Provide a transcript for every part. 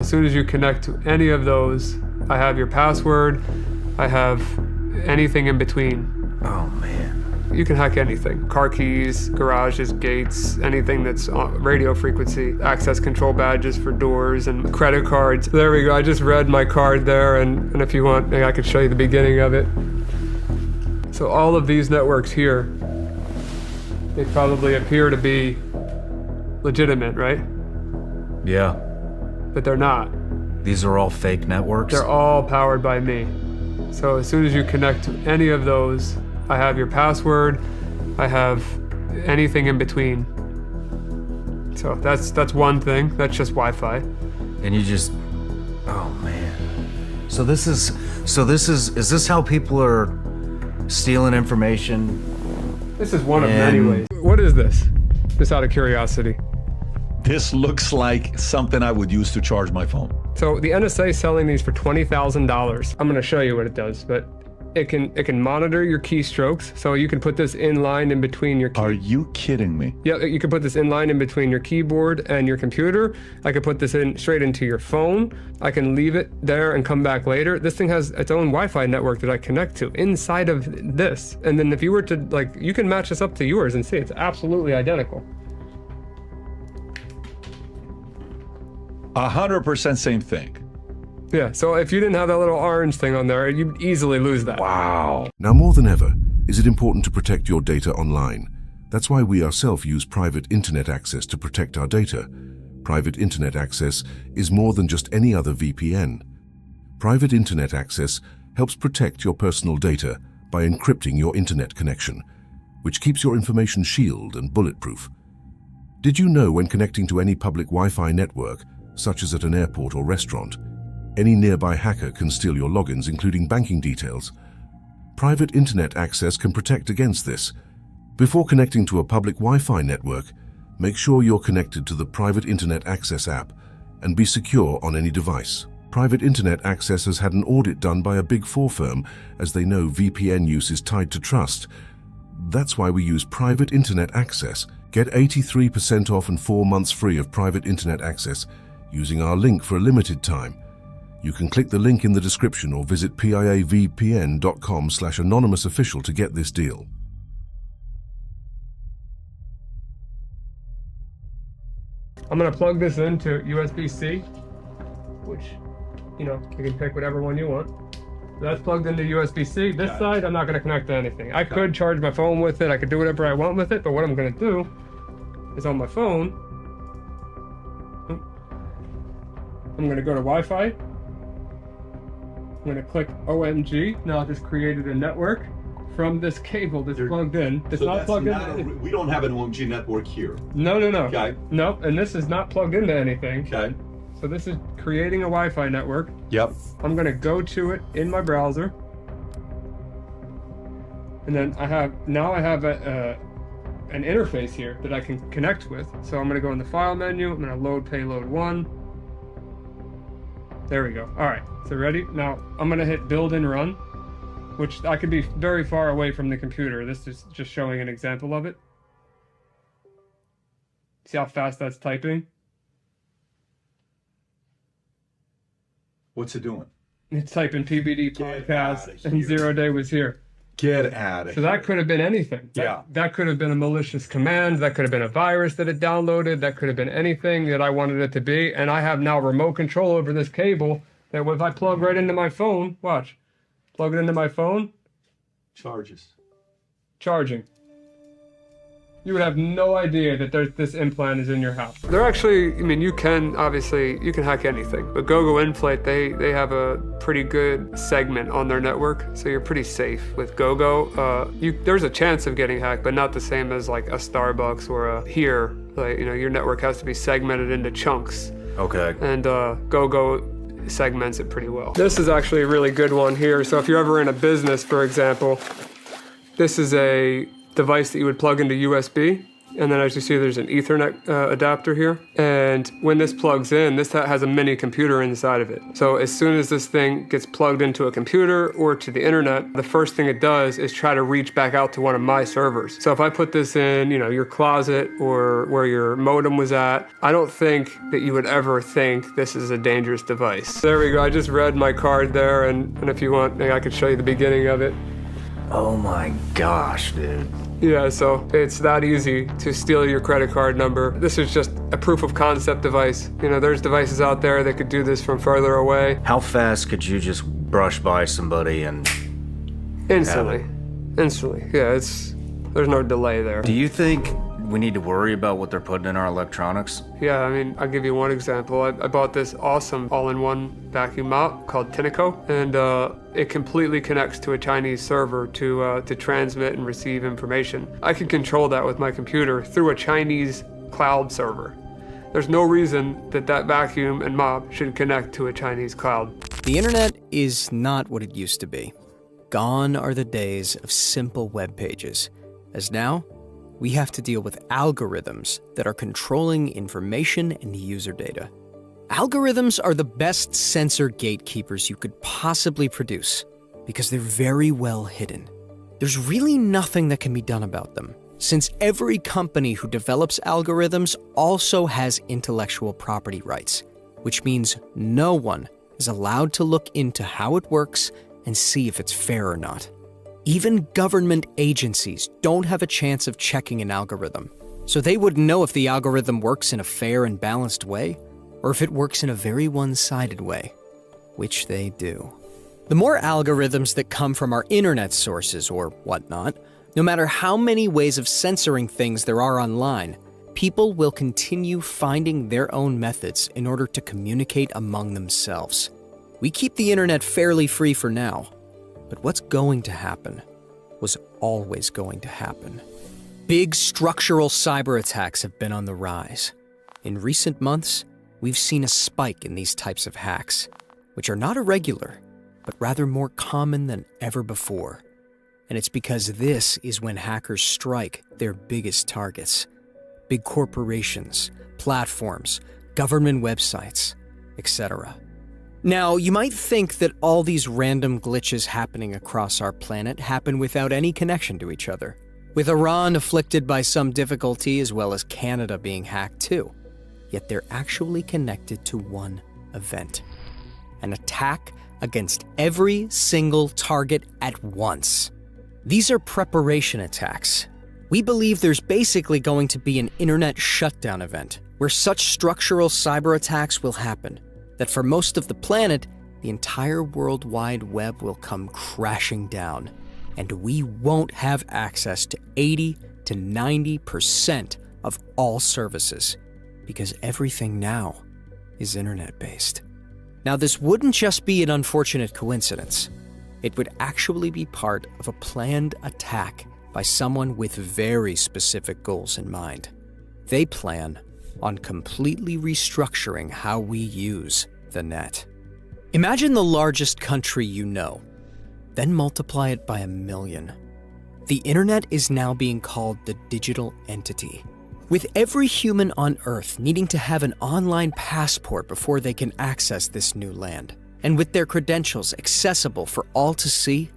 as soon as you connect to any of those, I have your password, I have anything in between. Oh, man. You can hack anything. Car keys, garages, gates, anything that's on radio frequency, access control badges for doors and credit cards. There we go, I just read my card there, and if you want, I could show you the beginning of it. So all of these networks here, they probably appear to be legitimate, right? Yeah. But they're not. These are all fake networks? They're all powered by me. So as soon as you connect to any of those, I have your password, I have anything in between. So that's one thing, that's just Wi-Fi. And you just, oh man. So is this how people are stealing information? This is one of many ways. What is this? Just out of curiosity. This looks like something I would use to charge my phone. So the NSA is selling these for $20,000. I'm gonna show you what it does, but it can monitor your keystrokes. So you can put this in line in between your Are you kidding me? Yeah, you can put this in line in between your keyboard and your computer. I could put this in straight into your phone. I can leave it there and come back later. This thing has its own Wi-Fi network that I connect to inside of this. And then if you were to, you can match this up to yours and see it's absolutely identical. 100% same thing. Yeah, so if you didn't have that little orange thing on there, you'd easily lose that. Wow. Now more than ever, is it important to protect your data online. That's why we ourselves use private internet access to protect our data. Private internet access is more than just any other VPN. Private internet access helps protect your personal data by encrypting your internet connection, which keeps your information shielded and bulletproof. Did you know when connecting to any public Wi-Fi network, such as at an airport or restaurant, any nearby hacker can steal your logins, including banking details? Private internet access can protect against this. Before connecting to a public Wi-Fi network, make sure you're connected to the Private Internet Access app and be secure on any device. Private Internet Access has had an audit done by a Big Four firm, as they know VPN use is tied to trust. That's why we use Private Internet Access. Get 83% off and 4 months free of Private Internet Access using our link for a limited time. You can click the link in the description or visit piavpn.com/anonymousofficial to get this deal. I'm gonna plug this into USB-C, which, you can pick whatever one you want. That's plugged into USB-C. This side, I'm not gonna connect to anything. I could charge my phone with it, I could do whatever I want with it, but what I'm gonna do is on my phone, I'm gonna go to Wi-Fi. I'm gonna click OMG. Now I just created a network from this cable that's plugged in. It's not plugged in. We don't have an OMG network here. No. Okay. Nope, and this is not plugged into anything. Okay. So this is creating a Wi-Fi network. Yep. I'm gonna go to it in my browser. And then I have an interface here that I can connect with. So I'm gonna go in the file menu, I'm gonna load payload 1. There we go. All right, so ready? Now I'm gonna hit build and run, which I could be very far away from the computer. This is just showing an example of it. See how fast that's typing? What's it doing? It's typing PBD podcast and 0 Day was here. Get out of here. So that could have been anything. That could have been a malicious command. That could have been a virus that it downloaded. That could have been anything that I wanted it to be. And I have now remote control over this cable that if I plug right into my phone, watch, plug it into my phone. Charging. You would have no idea that this implant is in your house. They're actually, you can hack anything. But GoGo Inflate, they have a pretty good segment on their network, so you're pretty safe with GoGo. There's a chance of getting hacked, but not the same as like a Starbucks or a here. Your network has to be segmented into chunks. Okay. And GoGo segments it pretty well. This is actually a really good one here. So if you're ever in a business, for example, this is a device that you would plug into USB And then as you see, there's an Ethernet adapter here. And when this plugs in, this has a mini computer inside of it. So as soon as this thing gets plugged into a computer or to the internet, the first thing it does is try to reach back out to one of my servers. So if I put this in, your closet or where your modem was at, I don't think that you would ever think this is a dangerous device. There we go. I just read my card there, and if you want, I could show you the beginning of it. Oh my gosh, dude. Yeah, so it's that easy to steal your credit card number. This is just a proof of concept device. There's devices out there that could do this from further away. How fast could you just brush by somebody and... Instantly. Yeah, there's no delay there. Do you think we need to worry about what they're putting in our electronics? Yeah, I'll give you one example. I bought this awesome all-in-one vacuum mop called Tinico, and it completely connects to a Chinese server to transmit and receive information. I can control that with my computer through a Chinese cloud server. There's no reason that vacuum and mop should connect to a Chinese cloud. The internet is not what it used to be. Gone are the days of simple web pages, as now we have to deal with algorithms that are controlling information and user data. Algorithms are the best censor gatekeepers you could possibly produce because they're very well hidden. There's really nothing that can be done about them, since every company who develops algorithms also has intellectual property rights, which means no one is allowed to look into how it works and see if it's fair or not. Even government agencies don't have a chance of checking an algorithm, so they wouldn't know if the algorithm works in a fair and balanced way, or if it works in a very one-sided way, which they do. The more algorithms that come from our internet sources or whatnot, no matter how many ways of censoring things there are online, people will continue finding their own methods in order to communicate among themselves. We keep the internet fairly free for now, but what's going to happen was always going to happen. Big structural cyber attacks have been on the rise. In recent months, we've seen a spike in these types of hacks, which are not irregular, but rather more common than ever before. And it's because this is when hackers strike their biggest targets: big corporations, platforms, government websites, etc. Now, you might think that all these random glitches happening across our planet happen without any connection to each other, with Iran afflicted by some difficulty as well as Canada being hacked too. Yet they're actually connected to one event: an attack against every single target at once. These are preparation attacks. We believe there's basically going to be an internet shutdown event where such structural cyber attacks will happen, that for most of the planet, the entire World Wide Web will come crashing down, and we won't have access to 80 to 90% of all services, because everything now is internet-based. Now, this wouldn't just be an unfortunate coincidence. It would actually be part of a planned attack by someone with very specific goals in mind. They plan on completely restructuring how we use the net. Imagine the largest country you know, then multiply it by 1 million. The internet is now being called the digital entity, with every human on Earth needing to have an online passport before they can access this new land, and with their credentials accessible for all to see.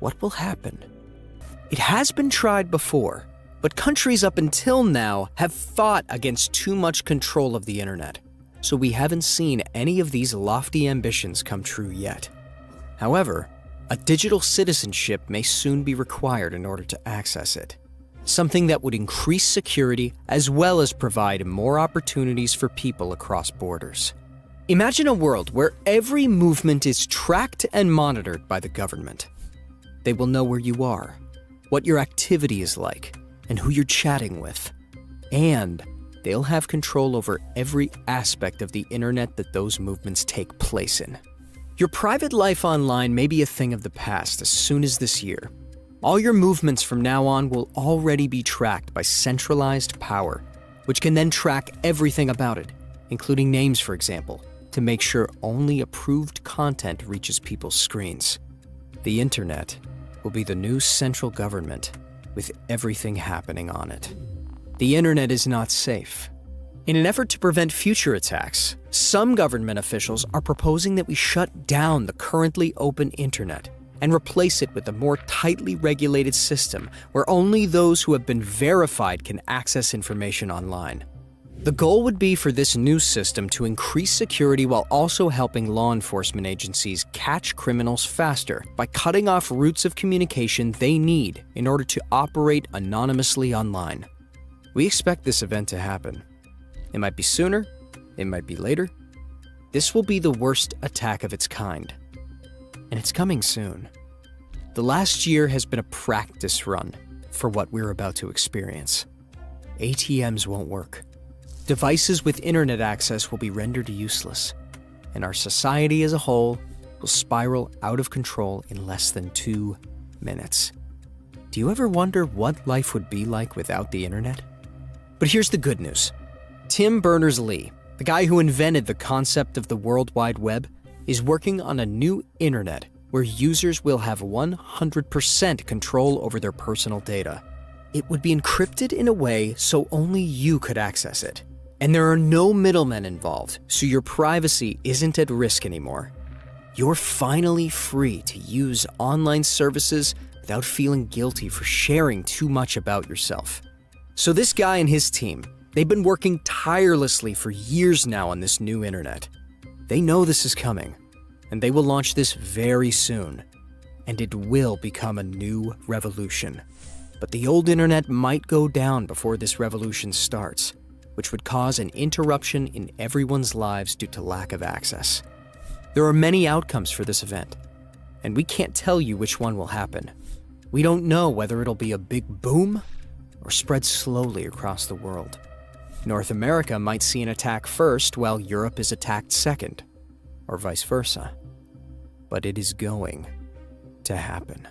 What will happen? It has been tried before, but countries up until now have fought against too much control of the internet, so we haven't seen any of these lofty ambitions come true yet. However, a digital citizenship may soon be required in order to access it, something that would increase security as well as provide more opportunities for people across borders. Imagine a world where every movement is tracked and monitored by the government. They will know where you are, what your activity is like, and who you're chatting with. And they'll have control over every aspect of the internet that those movements take place in. Your private life online may be a thing of the past as soon as this year. All your movements from now on will already be tracked by centralized power, which can then track everything about it, including names, for example, to make sure only approved content reaches people's screens. The internet will be the new central government with everything happening on it. The internet is not safe. In an effort to prevent future attacks, some government officials are proposing that we shut down the currently open internet and replace it with a more tightly regulated system where only those who have been verified can access information online. The goal would be for this new system to increase security while also helping law enforcement agencies catch criminals faster by cutting off routes of communication they need in order to operate anonymously online. We expect this event to happen. It might be sooner, it might be later. This will be the worst attack of its kind. And it's coming soon. The last year has been a practice run for what we're about to experience. ATMs won't work. Devices with internet access will be rendered useless. And our society as a whole will spiral out of control in less than 2 minutes. Do you ever wonder what life would be like without the internet? But here's the good news. Tim Berners-Lee, the guy who invented the concept of the World Wide Web, is working on a new internet where users will have 100% control over their personal data. It would be encrypted in a way so only you could access it. And there are no middlemen involved, so your privacy isn't at risk anymore. You're finally free to use online services without feeling guilty for sharing too much about yourself. So this guy and his team, they've been working tirelessly for years now on this new internet. They know this is coming, and they will launch this very soon. And it will become a new revolution. But the old internet might go down before this revolution starts, which would cause an interruption in everyone's lives due to lack of access. There are many outcomes for this event, and we can't tell you which one will happen. We don't know whether it'll be a big boom or spread slowly across the world. North America might see an attack first while Europe is attacked second, or vice versa. But it is going to happen.